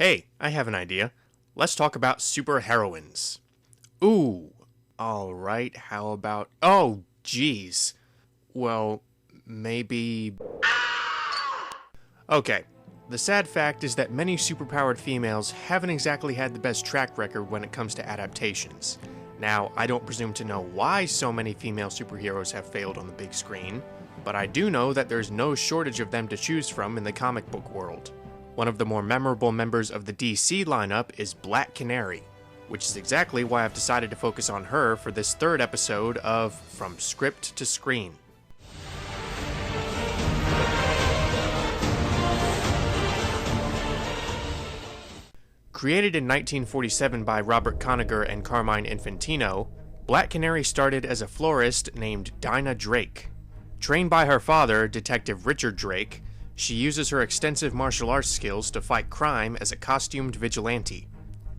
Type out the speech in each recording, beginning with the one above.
Hey, I have an idea. Let's talk about superheroines. Ooh, alright, how about... Oh, geez. Well, maybe... Okay, the sad fact is that many superpowered females haven't exactly had the best track record when it comes to adaptations. Now, I don't presume to know why so many female superheroes have failed on the big screen, but I do know that there's no shortage of them to choose from in the comic book world. One of the more memorable members of the DC lineup is Black Canary, which is exactly why I've decided to focus on her for this third episode of From Script to Screen. Created in 1947 by Robert Kanigher and Carmine Infantino, Black Canary started as a florist named Dinah Drake. Trained by her father, Detective Richard Drake, she uses her extensive martial arts skills to fight crime as a costumed vigilante.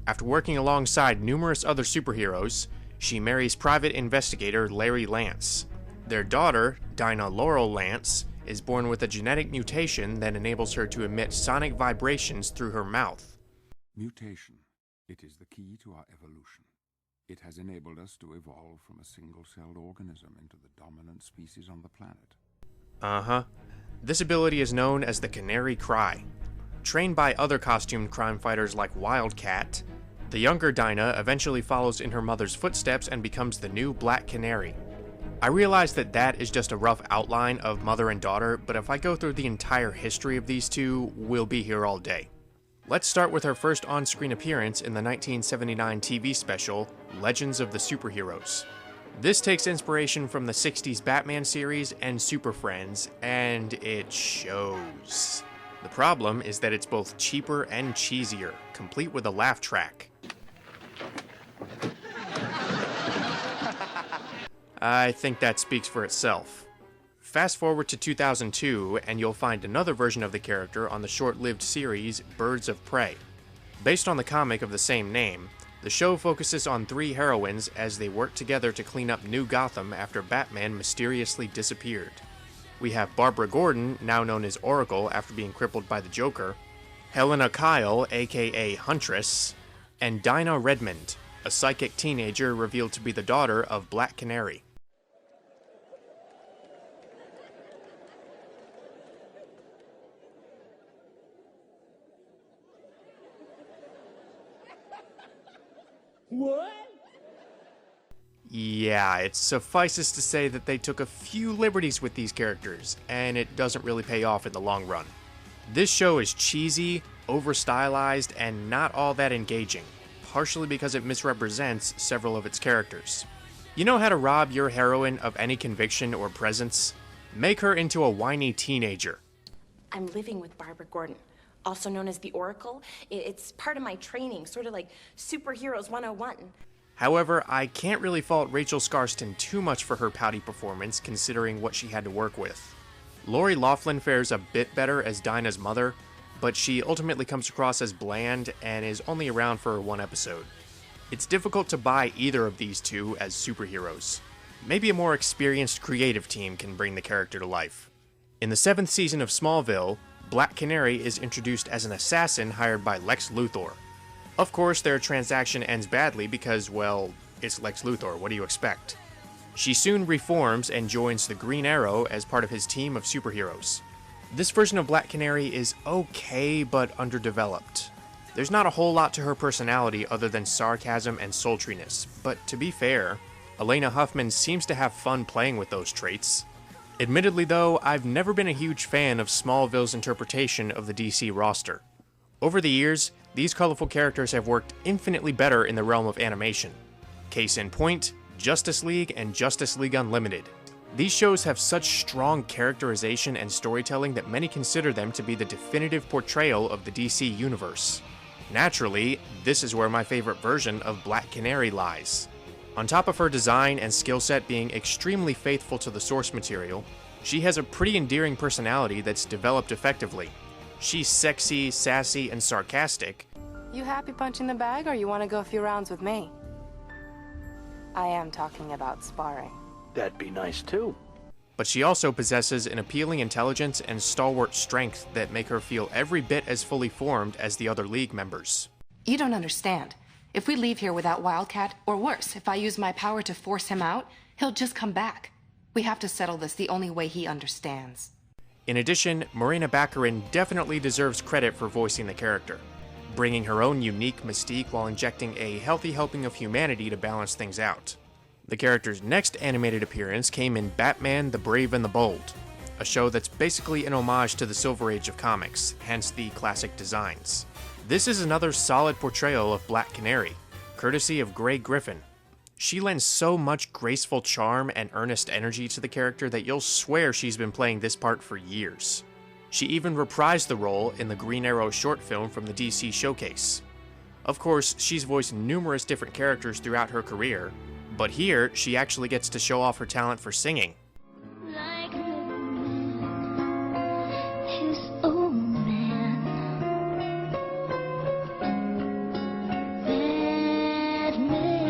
After working alongside numerous other superheroes, she marries private investigator Larry Lance. Their daughter, Dinah Laurel Lance, is born with a genetic mutation that enables her to emit sonic vibrations through her mouth. Mutation. It is the key to our evolution. It has enabled us to evolve from a single-celled organism into the dominant species on the planet. Uh-huh. This ability is known as the Canary Cry. Trained by other costumed crime fighters like Wildcat, the younger Dinah eventually follows in her mother's footsteps and becomes the new Black Canary. I realize that is just a rough outline of mother and daughter, but if I go through the entire history of these two, we'll be here all day. Let's start with her first on-screen appearance in the 1979 TV special, Legends of the Superheroes. This takes inspiration from the 60s Batman series and Super Friends, and it shows. The problem is that it's both cheaper and cheesier, complete with a laugh track. I think that speaks for itself. Fast forward to 2002, and you'll find another version of the character on the short-lived series Birds of Prey. Based on the comic of the same name, the show focuses on three heroines as they work together to clean up New Gotham after Batman mysteriously disappeared. We have Barbara Gordon, now known as Oracle after being crippled by the Joker, Helena Kyle, aka Huntress, and Dinah Redmond, a psychic teenager revealed to be the daughter of Black Canary. What? Yeah, it suffices to say that they took a few liberties with these characters, and it doesn't really pay off in the long run. This show is cheesy, over-stylized, and not all that engaging, partially because it misrepresents several of its characters. You know how to rob your heroine of any conviction or presence? Make her into a whiny teenager. I'm living with Barbara Gordon, also known as the Oracle. It's part of my training, sort of like Superheroes 101. However, I can't really fault Rachel Scarston too much for her pouty performance, considering what she had to work with. Lori Loughlin fares a bit better as Dinah's mother, but she ultimately comes across as bland and is only around for one episode. It's difficult to buy either of these two as superheroes. Maybe a more experienced creative team can bring the character to life. In the 7th season of Smallville, Black Canary is introduced as an assassin hired by Lex Luthor. Of course, their transaction ends badly because, well, it's Lex Luthor, what do you expect? She soon reforms and joins the Green Arrow as part of his team of superheroes. This version of Black Canary is okay, but underdeveloped. There's not a whole lot to her personality other than sarcasm and sultriness, but to be fair, Elena Huffman seems to have fun playing with those traits. Admittedly though, I've never been a huge fan of Smallville's interpretation of the DC roster. Over the years, these colorful characters have worked infinitely better in the realm of animation. Case in point, Justice League and Justice League Unlimited. These shows have such strong characterization and storytelling that many consider them to be the definitive portrayal of the DC universe. Naturally, this is where my favorite version of Black Canary lies. On top of her design and skill set being extremely faithful to the source material, she has a pretty endearing personality that's developed effectively. She's sexy, sassy, and sarcastic. You happy punching the bag, or you want to go a few rounds with me? I am talking about sparring. That'd be nice too. but she also possesses an appealing intelligence and stalwart strength that make her feel every bit as fully formed as the other League members. You don't understand. If we leave here without Wildcat, or worse, if I use my power to force him out, he'll just come back. We have to settle this the only way he understands. In addition, Morena Baccarin definitely deserves credit for voicing the character, bringing her own unique mystique while injecting a healthy helping of humanity to balance things out. The character's next animated appearance came in Batman the Brave and the Bold, a show that's basically an homage to the Silver Age of comics, hence the classic designs. This is another solid portrayal of Black Canary, courtesy of Grey Griffin. She lends so much graceful charm and earnest energy to the character that you'll swear she's been playing this part for years. She even reprised the role in the Green Arrow short film from the DC Showcase. Of course, she's voiced numerous different characters throughout her career, but here she actually gets to show off her talent for singing. Like a man, his old man. That man.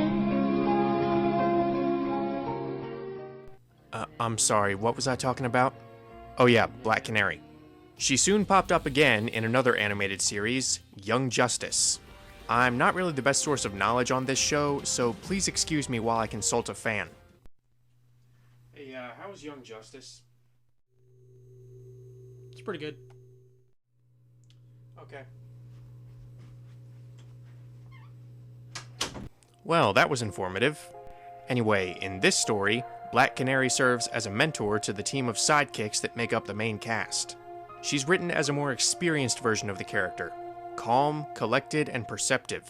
I'm sorry, what was I talking about? Oh yeah, Black Canary. She soon popped up again in another animated series, Young Justice. I'm not really the best source of knowledge on this show, so please excuse me while I consult a fan. Hey, how was Young Justice? It's pretty good. Okay. Well, that was informative. Anyway, in this story, Black Canary serves as a mentor to the team of sidekicks that make up the main cast. She's written as a more experienced version of the character, calm, collected, and perceptive.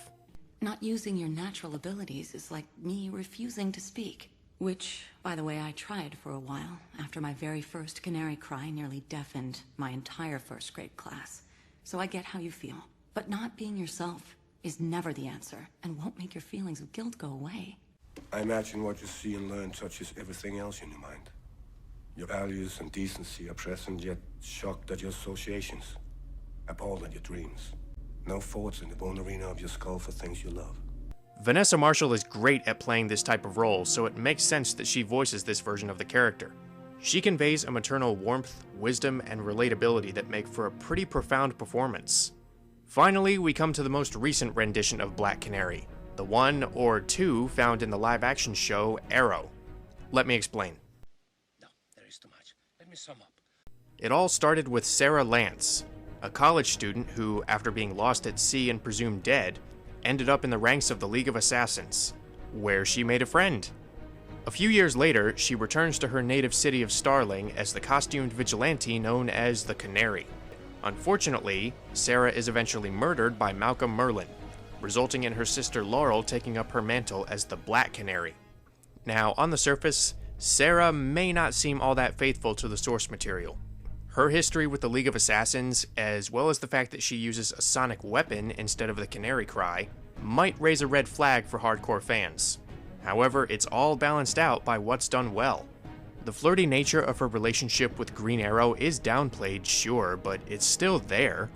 Not using your natural abilities is like me refusing to speak. Which, by the way, I tried for a while, after my very first canary cry nearly deafened my entire first grade class. So I get how you feel. But not being yourself is never the answer, and won't make your feelings of guilt go away. I imagine what you see and learn touches everything else in your mind. Your values and decency are present, yet shocked at your associations, appalled at your dreams. No thoughts in the bone arena of your skull for things you love. Vanessa Marshall is great at playing this type of role, so it makes sense that she voices this version of the character. She conveys a maternal warmth, wisdom, and relatability that make for a pretty profound performance. Finally, we come to the most recent rendition of Black Canary, the one or two found in the live-action show Arrow. Let me explain. No, there is too much. Let me sum up. It all started with Sarah Lance, a college student who, after being lost at sea and presumed dead, ended up in the ranks of the League of Assassins, where she made a friend. A few years later, she returns to her native city of Starling as the costumed vigilante known as the Canary. Unfortunately, Sarah is eventually murdered by Malcolm Merlin, resulting in her sister Laurel taking up her mantle as the Black Canary. Now, on the surface, Sarah may not seem all that faithful to the source material. Her history with the League of Assassins, as well as the fact that she uses a sonic weapon instead of the Canary Cry, might raise a red flag for hardcore fans. However, it's all balanced out by what's done well. The flirty nature of her relationship with Green Arrow is downplayed, sure, but it's still there.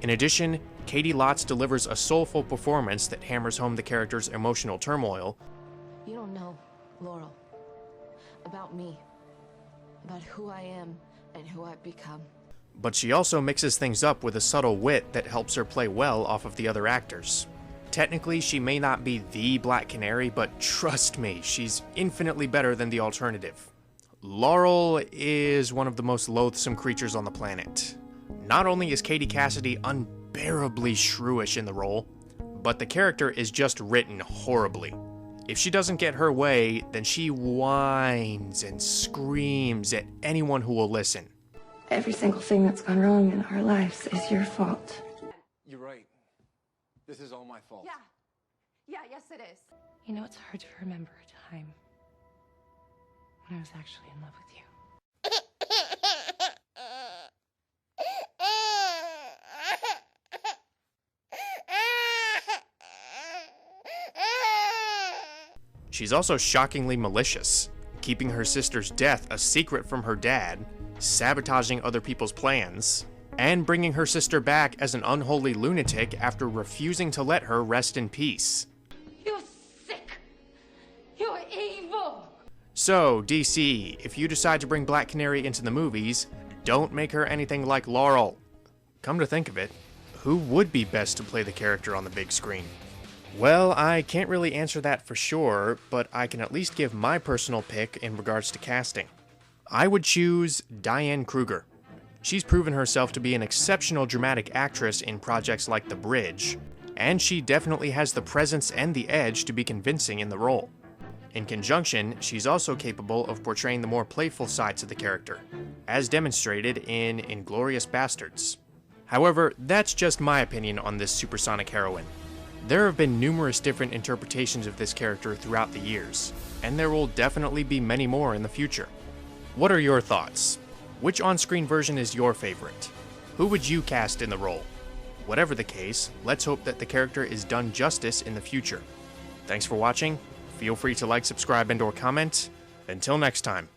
In addition, Katie Lotz delivers a soulful performance that hammers home the character's emotional turmoil. You don't know, Laurel, about me, about who I am and who I've become. But she also mixes things up with a subtle wit that helps her play well off of the other actors. Technically, she may not be the Black Canary, but trust me, she's infinitely better than the alternative. Laurel is one of the most loathsome creatures on the planet. Not only is Katie Cassidy unbearably shrewish in the role, but the character is just written horribly. If she doesn't get her way, then she whines and screams at anyone who will listen. Every single thing that's gone wrong in our lives is your fault. You're right. This is all my fault. Yes it is. You know, it's hard to remember a time when I was actually in love with you. She's also shockingly malicious, keeping her sister's death a secret from her dad, sabotaging other people's plans, and bringing her sister back as an unholy lunatic after refusing to let her rest in peace. You're sick. You're evil. So, DC, if you decide to bring Black Canary into the movies, don't make her anything like Laurel. Come to think of it, who would be best to play the character on the big screen? Well, I can't really answer that for sure, but I can at least give my personal pick in regards to casting. I would choose Diane Kruger. She's proven herself to be an exceptional dramatic actress in projects like The Bridge, and she definitely has the presence and the edge to be convincing in the role. In conjunction, she's also capable of portraying the more playful sides of the character, as demonstrated in Inglourious Basterds. However, that's just my opinion on this supersonic heroine. There have been numerous different interpretations of this character throughout the years, and there will definitely be many more in the future. What are your thoughts? Which on-screen version is your favorite? Who would you cast in the role? Whatever the case, let's hope that the character is done justice in the future. Thanks for watching. Feel free to like, subscribe, and/or comment. Until next time.